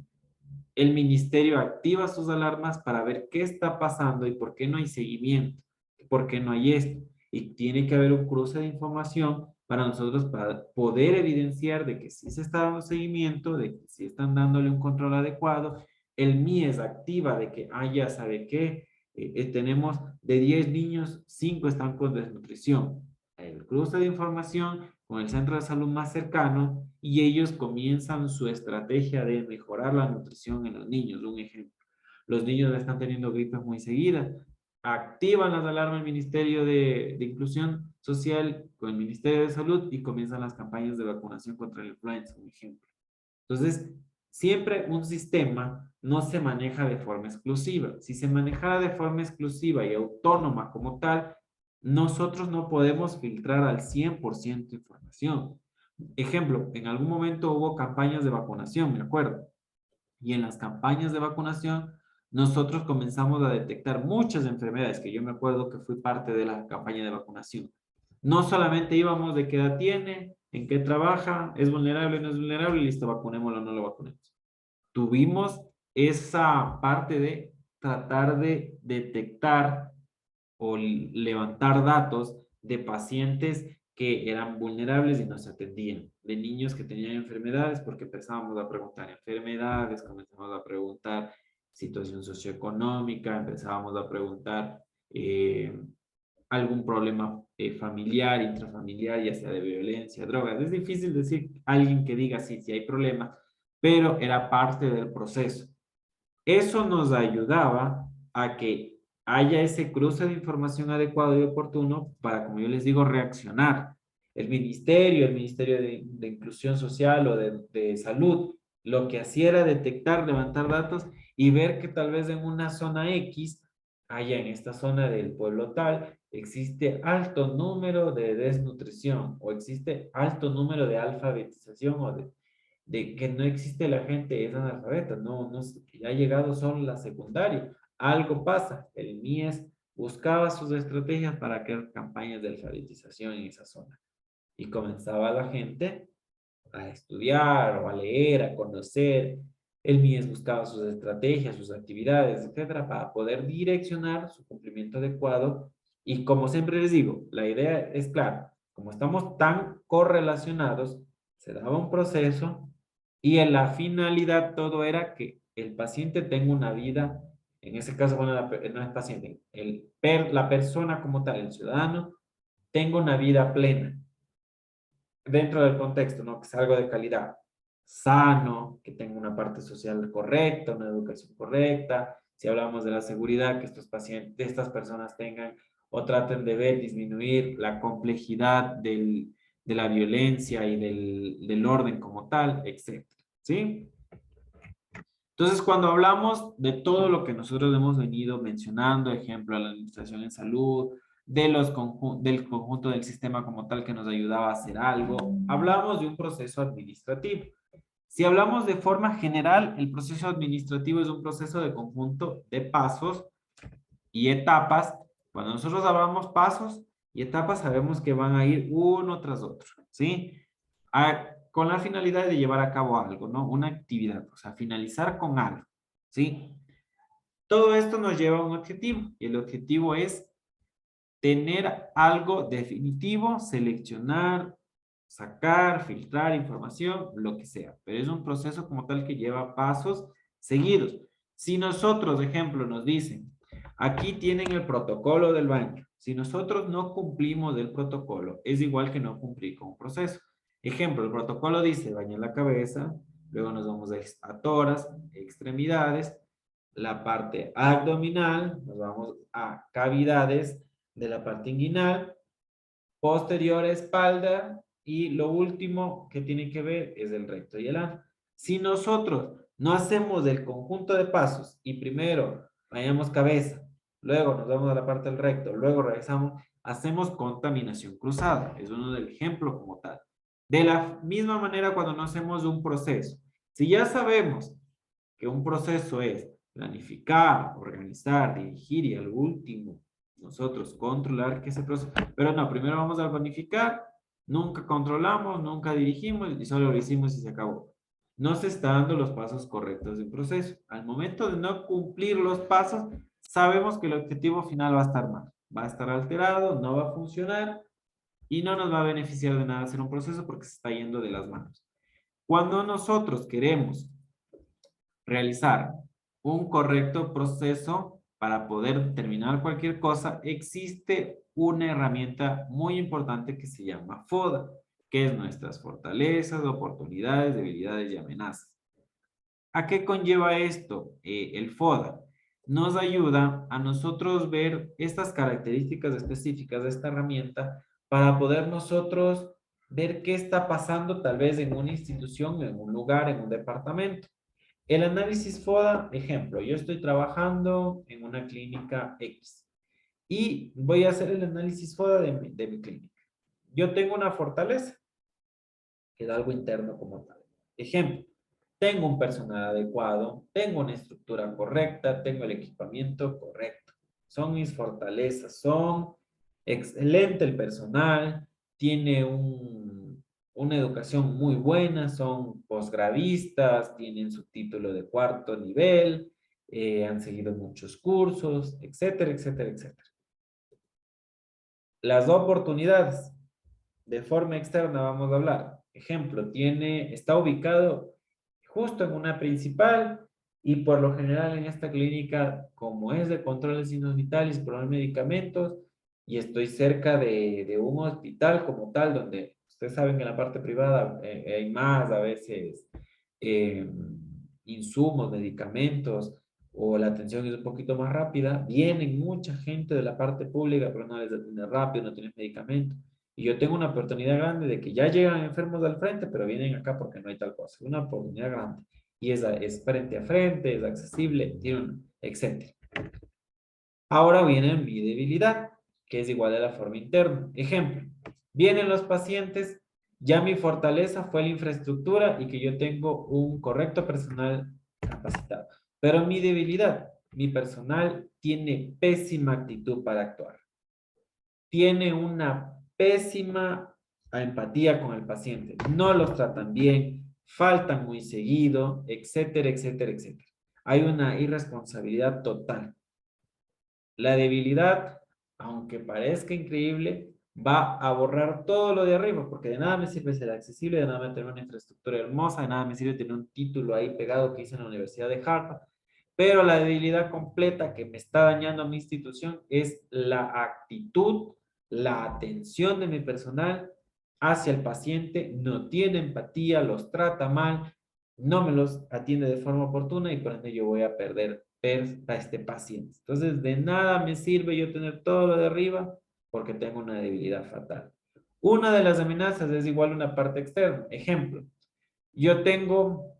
el ministerio activa sus alarmas para ver qué está pasando y por qué no hay seguimiento, por qué no hay esto. Y tiene que haber un cruce de información para nosotros para poder evidenciar de que sí se está dando seguimiento, de que sí están dándole un control adecuado. El MIES activa de que, ya sabe que tenemos de 10 niños, 5 están con desnutrición. El cruce de información con el centro de salud más cercano y ellos comienzan su estrategia de mejorar la nutrición en los niños. Un ejemplo, los niños están teniendo gripes muy seguidas, activan las alarmas del Ministerio de Inclusión Social con el Ministerio de Salud y comienzan las campañas de vacunación contra la influenza, un ejemplo. Entonces, siempre un sistema no se maneja de forma exclusiva. Si se manejara de forma exclusiva y autónoma como tal, nosotros no podemos filtrar al 100% información. Ejemplo, en algún momento hubo campañas de vacunación, me acuerdo. Y en las campañas de vacunación, nosotros comenzamos a detectar muchas enfermedades, que yo me acuerdo que fui parte de la campaña de vacunación. No solamente íbamos de qué edad tiene, en qué trabaja, es vulnerable, no es vulnerable, listo, vacunémoslo o no lo vacunemos. Tuvimos esa parte de tratar de detectar o levantar datos de pacientes que eran vulnerables y no se atendían, de niños que tenían enfermedades, porque empezábamos a preguntar enfermedades, comenzamos a preguntar situación socioeconómica, empezábamos a preguntar algún problema familiar, intrafamiliar, ya sea de violencia, drogas. Es difícil decir alguien que diga sí, sí hay problemas, pero era parte del proceso. Eso nos ayudaba a que haya ese cruce de información adecuado y oportuno para, como yo les digo, reaccionar. El Ministerio de Inclusión Social o de Salud, lo que hacía era detectar, levantar datos y ver que tal vez en una zona X, allá en esta zona del pueblo tal, existe alto número de desnutrición o existe alto número de alfabetización o de que no existe la gente es analfabeta, no, que ha llegado solo la secundaria. Algo pasa, el MIES buscaba sus estrategias para crear campañas de alfabetización en esa zona. Y comenzaba la gente a estudiar o a leer, a conocer. El MIES buscaba sus estrategias, sus actividades, etcétera, para poder direccionar su cumplimiento adecuado. Y como siempre les digo, la idea es clara, como estamos tan correlacionados, se daba un proceso y en la finalidad todo era que el paciente tenga una vida, en ese caso, bueno, no es paciente, la persona como tal, el ciudadano, tenga una vida plena dentro del contexto, ¿no? Que sea algo de calidad, sano, que tenga una parte social correcta, una educación correcta. Si hablamos de la seguridad, que estos pacientes, estas personas tengan o traten de ver, disminuir la complejidad de la violencia y del orden como tal, etc. ¿Sí? Entonces, cuando hablamos de todo lo que nosotros hemos venido mencionando, ejemplo, la administración en salud, del conjunto del sistema como tal que nos ayudaba a hacer algo, hablamos de un proceso administrativo. Si hablamos de forma general, el proceso administrativo es un proceso de conjunto de pasos y etapas. Cuando nosotros hablamos pasos y etapas, sabemos que van a ir uno tras otro, ¿sí? Con la finalidad de llevar a cabo algo, ¿no? Una actividad, o sea, finalizar con algo, ¿sí? Todo esto nos lleva a un objetivo y el objetivo es tener algo definitivo, seleccionar, sacar, filtrar información, lo que sea. Pero es un proceso como tal que lleva pasos seguidos. Si nosotros, ejemplo, nos dicen, aquí tienen el protocolo del baño. Si nosotros no cumplimos el protocolo, es igual que no cumplir con un proceso. Ejemplo, el protocolo dice bañar la cabeza, luego nos vamos a toras, extremidades, la parte abdominal, nos vamos a cavidades de la parte inguinal, posterior espalda y lo último que tiene que ver es el recto y el ano. Si nosotros no hacemos el conjunto de pasos y primero bañamos cabeza, luego nos vamos a la parte del recto, luego regresamos, hacemos contaminación cruzada. Es uno del ejemplo como tal. De la misma manera cuando no hacemos un proceso. Si ya sabemos que un proceso es planificar, organizar, dirigir y al último nosotros controlar que ese proceso, pero no, primero vamos a planificar, nunca controlamos, nunca dirigimos y solo lo hicimos y se acabó. No se está dando los pasos correctos del proceso. Al momento de no cumplir los pasos, sabemos que el objetivo final va a estar mal, va a estar alterado, no va a funcionar y no nos va a beneficiar de nada hacer un proceso porque se está yendo de las manos. Cuando nosotros queremos realizar un correcto proceso para poder terminar cualquier cosa, existe una herramienta muy importante que se llama FODA, que es nuestras fortalezas, oportunidades, debilidades y amenazas. ¿A qué conlleva esto? El FODA nos ayuda a nosotros ver estas características específicas de esta herramienta para poder nosotros ver qué está pasando tal vez en una institución, en un lugar, en un departamento. El análisis FODA, ejemplo, yo estoy trabajando en una clínica X y voy a hacer el análisis FODA de mi clínica. Yo tengo una fortaleza, que da algo interno como tal. Ejemplo, tengo un personal adecuado, tengo una estructura correcta, tengo el equipamiento correcto. Son mis fortalezas, son excelente el personal, tiene una educación muy buena, son posgraduistas, tienen su título de cuarto nivel, han seguido muchos cursos, etcétera, etcétera, etcétera. Las oportunidades de forma externa vamos a hablar. Ejemplo, está ubicado justo en una principal y por lo general en esta clínica, como es de controles signos vitales, proveer medicamentos y estoy cerca de un hospital como tal, donde ustedes saben que en la parte privada hay más a veces eh, insumos, medicamentos o la atención es un poquito más rápida, vienen mucha gente de la parte pública, pero no les atiende rápido, no tienen medicamentos. Y yo tengo una oportunidad grande de que ya llegan enfermos al frente, pero vienen acá porque no hay tal cosa. Una oportunidad grande. Y es frente a frente, es accesible, etcétera. Ahora viene mi debilidad, que es igual a la forma interna. Ejemplo, vienen los pacientes, ya mi fortaleza fue la infraestructura y que yo tengo un correcto personal capacitado. Pero mi debilidad, mi personal tiene pésima actitud para actuar. Tiene una pésima empatía con el paciente. No los tratan bien, faltan muy seguido, etcétera, etcétera, etcétera. Hay una irresponsabilidad total. La debilidad, aunque parezca increíble, va a borrar todo lo de arriba, porque de nada me sirve ser accesible, de nada me tener una infraestructura hermosa, de nada me sirve tener un título ahí pegado que hice en la Universidad de Harvard, pero la debilidad completa que me está dañando a mi institución es la actitud, la atención de mi personal hacia el paciente, no tiene empatía, los trata mal, no me los atiende de forma oportuna y por ende yo voy a perder a este paciente. Entonces, de nada me sirve yo tener todo lo de arriba porque tengo una debilidad fatal. Una de las amenazas es igual una parte externa. Ejemplo, yo tengo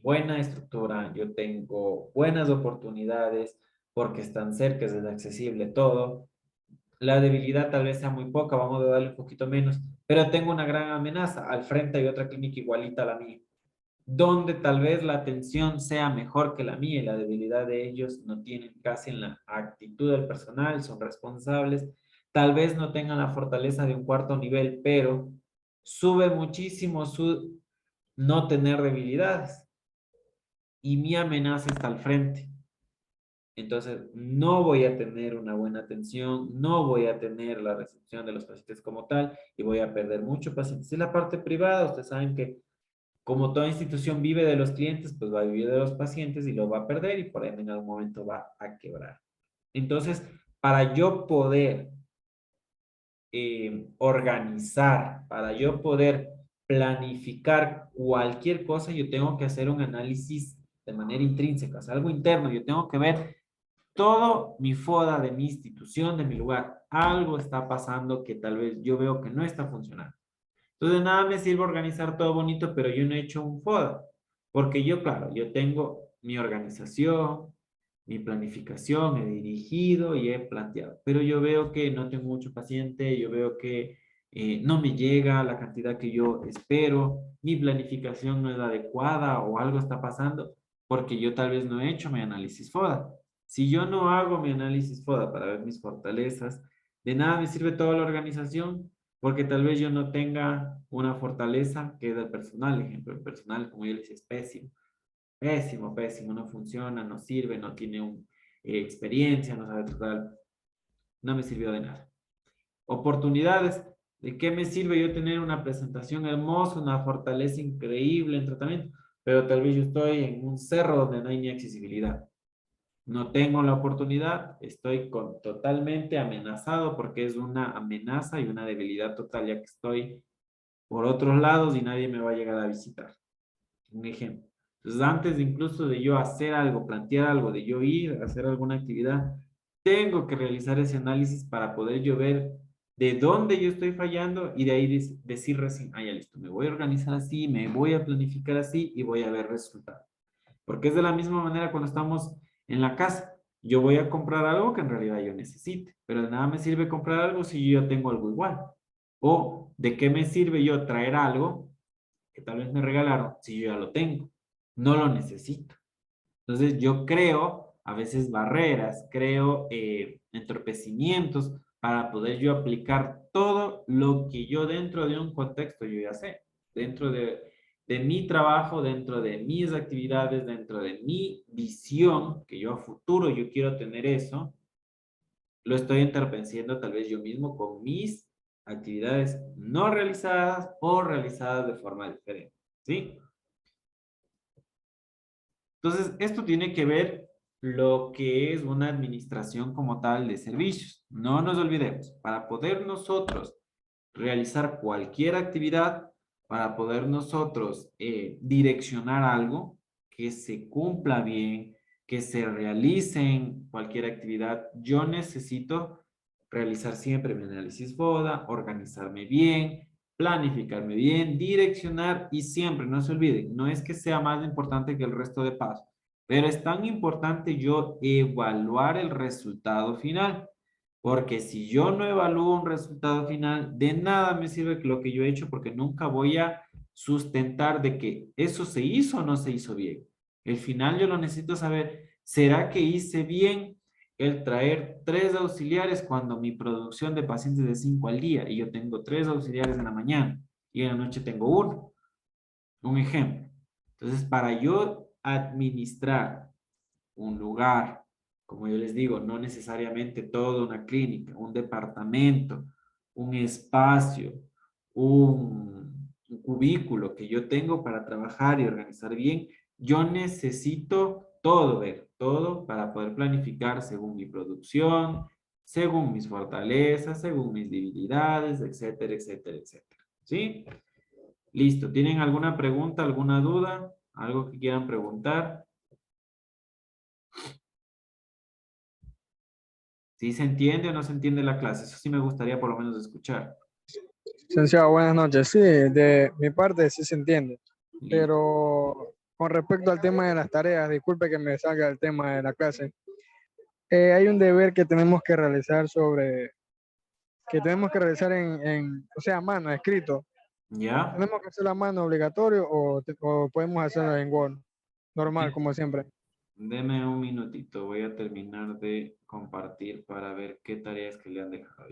buena estructura, yo tengo buenas oportunidades porque están cerca, es accesible todo. La debilidad tal vez sea muy poca, vamos a darle un poquito menos, pero tengo una gran amenaza. Al frente hay otra clínica igualita a la mía donde tal vez la atención sea mejor que la mía y la debilidad de ellos no tienen casi en la actitud del personal, son responsables, tal vez no tengan la fortaleza de un cuarto nivel, pero sube muchísimo su no tener debilidades y mi amenaza está al frente. Entonces, no voy a tener una buena atención, no voy a tener la recepción de los pacientes como tal y voy a perder muchos pacientes. En la parte privada, ustedes saben que como toda institución vive de los clientes, pues va a vivir de los pacientes y lo va a perder y por ende en algún momento va a quebrar. Entonces, para yo poder organizar, para yo poder planificar cualquier cosa, yo tengo que hacer un análisis de manera intrínseca, o sea, algo interno. Yo tengo que ver todo mi FODA de mi institución, de mi lugar. Algo está pasando que tal vez yo veo que no está funcionando. Entonces, de nada me sirve organizar todo bonito, pero yo no he hecho un FODA. Porque yo, claro, yo tengo mi organización, mi planificación, he dirigido y he planteado. Pero yo veo que no tengo mucho paciente, yo veo que no me llega la cantidad que yo espero, mi planificación no es la adecuada o algo está pasando porque yo tal vez no he hecho mi análisis FODA. Si yo no hago mi análisis FODA para ver mis fortalezas, de nada me sirve toda la organización porque tal vez yo no tenga una fortaleza que es el personal. Ejemplo, el personal, como yo les decía, es pésimo. Pésimo, pésimo, no funciona, no sirve, no tiene experiencia, no sabe tratar. No me sirvió de nada. Oportunidades. ¿De qué me sirve yo tener una presentación hermosa, una fortaleza increíble en tratamiento? Pero tal vez yo estoy en un cerro donde no hay ni accesibilidad. No tengo la oportunidad, estoy totalmente amenazado porque es una amenaza y una debilidad total, ya que estoy por otros lados y nadie me va a llegar a visitar. Un ejemplo. Entonces, antes incluso de yo hacer algo, plantear algo, de yo ir a hacer alguna actividad, tengo que realizar ese análisis para poder yo ver de dónde yo estoy fallando y de ahí decir recién, ah, ya listo, me voy a organizar así, me voy a planificar así y voy a ver resultados. Porque es de la misma manera cuando estamos en la casa. yo voy a comprar algo que en realidad yo necesite, pero de nada me sirve comprar algo si yo ya tengo algo igual. O de qué me sirve yo traer algo que tal vez me regalaron si yo ya lo tengo, no lo necesito. Entonces yo creo a veces barreras, creo entorpecimientos para poder yo aplicar todo lo que yo dentro de un contexto yo ya sé, dentro de mi trabajo, dentro de mis actividades, dentro de mi visión, que yo a futuro yo quiero tener eso, lo estoy entorpeciendo tal vez yo mismo con mis actividades no realizadas o realizadas de forma diferente, ¿sí? Entonces, esto tiene que ver lo que es una administración como tal de servicios. No nos olvidemos, para poder nosotros realizar cualquier actividad, para poder nosotros direccionar algo, que se cumpla bien, que se realice en cualquier actividad, yo necesito realizar siempre mi análisis FODA, organizarme bien, planificarme bien, direccionar y siempre, no se olviden, no es que sea más importante que el resto de pasos, pero es tan importante yo evaluar el resultado final, porque si yo no evalúo un resultado final, de nada me sirve lo que yo he hecho porque nunca voy a sustentar de que eso se hizo o no se hizo bien. El final yo lo necesito saber, ¿será que hice bien el traer 3 auxiliares cuando mi producción de pacientes es de 5 al día y yo tengo 3 auxiliares en la mañana y en la noche tengo uno? Un ejemplo. Entonces, para yo administrar un lugar, como yo les digo, no necesariamente toda una clínica, un departamento, un espacio, un cubículo que yo tengo para trabajar y organizar bien, yo necesito todo ver, todo para poder planificar según mi producción, según mis fortalezas, según mis debilidades, etcétera, etcétera, etcétera. ¿Sí? Listo. ¿Tienen alguna pregunta, alguna duda? ¿Algo que quieran preguntar? ¿Sí se entiende o no se entiende la clase? Eso sí me gustaría por lo menos escuchar. Licenciado, buenas noches. Sí, de mi parte sí se entiende, Listo. pero con respecto al tema de las tareas, disculpe que me salga el tema de la clase, hay un deber que tenemos que realizar que tenemos que realizar o sea, a mano, escrito. ¿Ya? ¿Tenemos que hacerlo a mano obligatorio o podemos hacerlo en Word, normal, como siempre? Deme un minutito. Voy a terminar de compartir para ver qué tareas que le han dejado.